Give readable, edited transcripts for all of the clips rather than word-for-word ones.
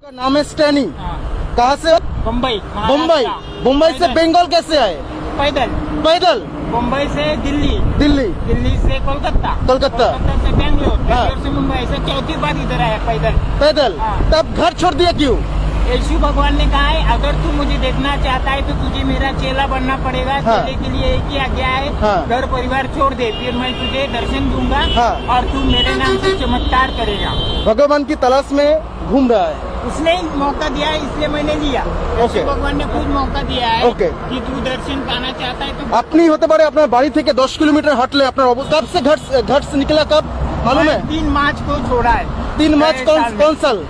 का नाम है स्टैनी। कहाँ से? मुंबई। मुंबई। मुंबई से बंगाल कैसे आए? पैदल। पैदल? मुंबई से दिल्ली। दिल्ली। दिल्ली से कोलकाता। कोलकाता से बेंगलोर। हाँ। बेंगलोर से मुंबई। ऐसा चौथी बार इधर आया पैदल। पैदल? हाँ। तब घर छोड़ दिया क्यों? यीशु भगवान ने कहा है अगर तू मुझे देखना चाहता है तो तुझे मेरा चेला बनना पड़ेगा। हाँ। चेले के लिए एक ही आज्ञा है, हाँ। घर परिवार छोड़ दे, फिर मैं तुझे दर्शन दूंगा। हाँ। और तू मेरे नाम से चमत्कार करेगा। भगवान की तलाश में घूम रहा है। उसने ही मौका दिया है इसलिए मैंने लिया। ओके। भगवान ने खुद मौका दिया है ओके। कि तू दर्शन पाना चाहता है तो अपनी होते पारे अपना बाड़ी थे 10 किलोमीटर हटले अपना। कब से घर से निकला कब मालूम है? 3 मार्च को छोड़ा है। 3 मार्च कौन साल? 2 साल।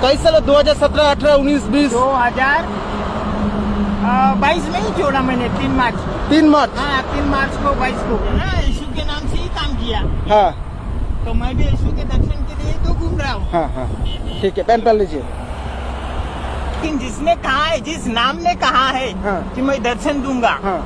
कई साल? 2017, 18, 19, 20? 2022 में ही छोड़ा मैंने 3 मार्च। 3 मार्च? हाँ 3 मार्च को 22 को ना यीशु के नाम से ही काम किया। हाँ तो मैं भी यीशु के दर्शन के लिए तो घूम रहा हूँ। हाँ हाँ ठीक है, पेन पहन लीजिए। लेकिन जिसने कहा है, जिस नाम ने कहा है हाँ। कि मैं दर्शन दूंगा, हाँ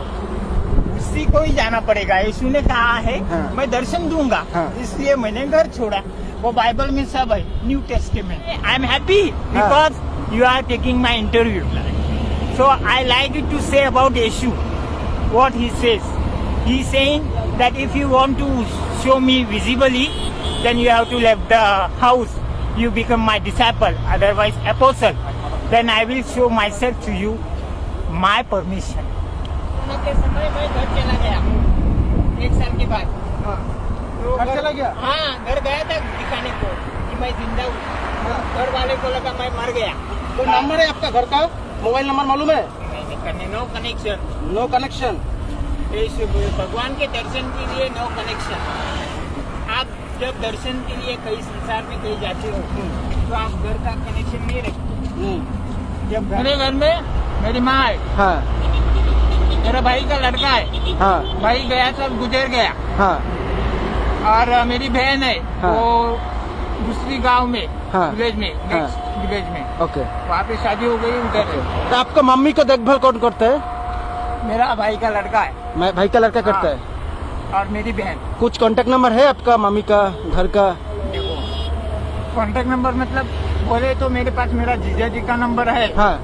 उसी को ही जाना पड़ेगा। यीशु ने कहा है हाँ। मैं दर्शन दूंगा, हाँ। इसलिए मैंने घर छोड़ा। वो बाइबल में सब है, New Testament. I am happy because you are taking my interview. So I like to say about Yeshu what he says. He is saying that if you want to show me visibly then you have to leave the house. You become my disciple, otherwise apostle. Then I will show myself to you, my permission. के समय मैं घर चला गया 1 साल के बाद। तो घर चला गया? हाँ घर गया था दिखाने को कि मैं जिंदा हूँ। घर वाले को लगा मैं मर गया। तो नंबर है आपका घर का? मोबाइल नंबर मालूम है? No connection. No connection? भगवान के दर्शन के लिए नो कनेक्शन। आप जब दर्शन के लिए कहीं संसार में कहीं जाते हो तो आप घर का कनेक्शन नहीं रखते। जब मेरे घर में मेरी माँ है, हाँ मेरा भाई का लड़का है, हाँ भाई गया सब गुजर गया। हाँ और मेरी बहन है, हाँ। वो दूसरी गांव में, हाँ। विलेज में, हाँ। नेक्स्ट विलेज में, ओके। वहाँ पे शादी हो गई उधर है। तो आपका मम्मी को देखभाल कौन करता है? मेरा भाई का लड़का है। मैं भाई का लड़का करता है। और मेरी बहन। कुछ कांटेक्ट नंबर है आपका मम्मी का घर का? देखो कॉन्टेक्ट नंबर मतलब बोले तो मेरे पास मेरा जीजा जी का नंबर है। हाँ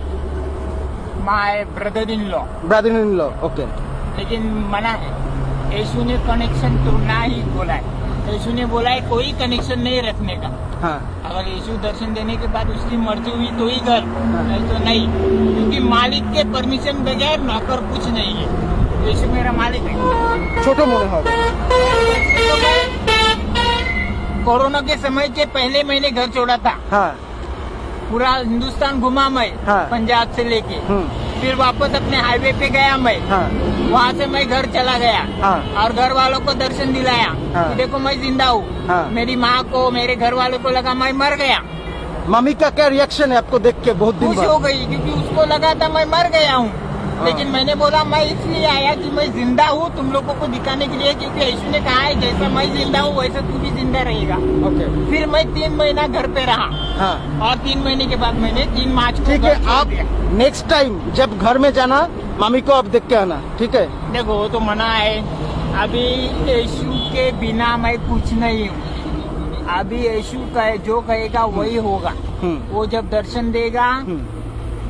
my brother in law. Brother in law, okay. लेकिन मना है। यीशु ने कनेक्शन तोड़ना ही बोला है। यीशु ने बोला है कोई कनेक्शन नहीं रखने का। हाँ अगर यीशु दर्शन देने के बाद उसकी मर्जी हुई तो ही घर, नहीं तो नहीं। क्योंकि मालिक के परमिशन बगैर नौकर कुछ नहीं है। यीशु मेरा मालिक है। छोटो मोने हाँ। कोरोना के समय के पहले मैंने घर छोड़ा था। हाँ पूरा हिंदुस्तान घुमा मैं। हाँ। पंजाब से लेके फिर वापस अपने हाईवे पे गया मैं। हाँ वहाँ से मैं घर चला गया। हाँ। और घर वालों को दर्शन दिलाया हाँ। कि देखो मैं जिंदा हूँ। हाँ। मेरी माँ को, मेरे घर वालों को लगा मैं मर गया। मम्मी का क्या रिएक्शन है आपको देख के? बहुत दिन खुश हो बाद। गई क्योंकि उसको लगा था मैं मर गया हूँ। लेकिन मैंने बोला मैं इसलिए आया कि मैं जिंदा हूँ तुम लोगों को दिखाने के लिए, क्योंकि यीशु ने कहा है जैसा मैं जिंदा हूँ वैसा तू भी जिंदा रहेगा। ओके। फिर मैं 3 महीना घर पे रहा। हाँ और 3 महीने के बाद मैंने 3 मार्च को ठीक है। घर छोड़ आप दिया। नेक्स्ट टाइम जब घर में जाना मम्मी को आप देख के आना, ठीक है? देखो वो तो मना है। अभी यीशु के बिना मैं कुछ नहीं हूँ। अभी यीशु जो कहेगा वही होगा। वो जब दर्शन देगा,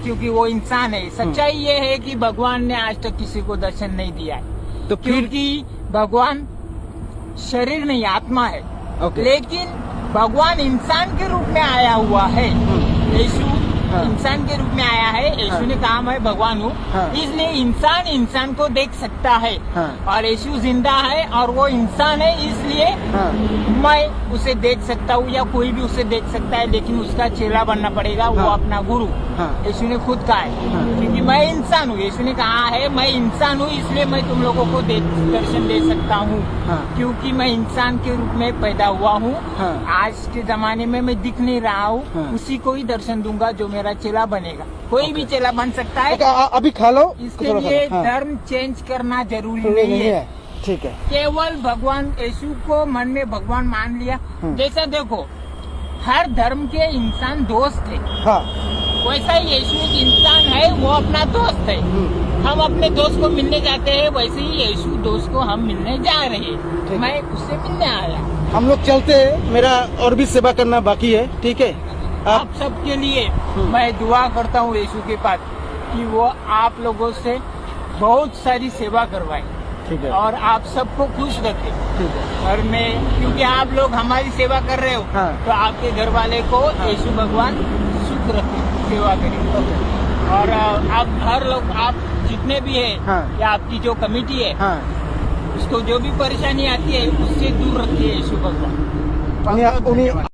क्योंकि वो इंसान है। सच्चाई ये है कि भगवान ने आज तक किसी को दर्शन नहीं दिया है। तो फिर क्योंकि भगवान शरीर नहीं आत्मा है। ओके। लेकिन भगवान इंसान के रूप में आया हुआ है। यीशु हाँ। इंसान के रूप में आया है। यीशु ने कहा मैं भगवान हूँ। हाँ। इसलिए इंसान को देख सकता है। हाँ। और यीशु जिंदा है और वो इंसान है, इसलिए हाँ मैं उसे देख सकता हूँ या कोई भी उसे देख सकता है। लेकिन उसका चेला बनना पड़ेगा। वो हाँ। अपना गुरु। हाँ। यीशु ने खुद कहा है। हाँ। क्योंकि मैं इंसान हूँ। यीशु ने कहा है मैं इंसान हूँ, इसलिए मैं तुम लोगों को दर्शन दे सकता हूँ। हाँ। क्योंकि मैं इंसान के रूप में पैदा हुआ हूँ। हाँ। आज के जमाने में मैं दिख नहीं रहा हूँ। हाँ। उसी को ही दर्शन दूंगा जो मेरा चेला बनेगा। कोई भी चेला बन सकता है। ओके, अभी खा लो। इसके थोड़ा लिए खा लो। हाँ। धर्म चेंज करना जरूरी नहीं नहीं है। ठीक है। केवल भगवान यीशु को मन में भगवान मान लिया। जैसा देखो हर धर्म के इंसान दोस्त है। हाँ वैसा ही यीशु एक इंसान है, वो अपना दोस्त है। हम अपने दोस्त को मिलने जाते हैं, वैसे ही यीशु दोस्त को हम मिलने जा रहे हैं। मैं उससे मिलने आया। हम लोग चलते हैं, मेरा और भी सेवा करना बाकी है, ठीक है? आप सबके लिए मैं दुआ करता हूँ यीशु के पास कि वो आप लोगों से बहुत सारी सेवा करवाए ठीक है, और आप सबको खुश रखे। ठीक है। और मैं, क्योंकि आप लोग हमारी सेवा कर रहे हो, हाँ। तो आपके घर वाले को यीशु भगवान सुख रखे, सेवा करें। और आप हर लोग, आप जितने भी है, हाँ। या आपकी जो कमेटी है, हाँ, उसको जो भी परेशानी आती है उससे दूर रखिए यीशु भगवान। उन्हें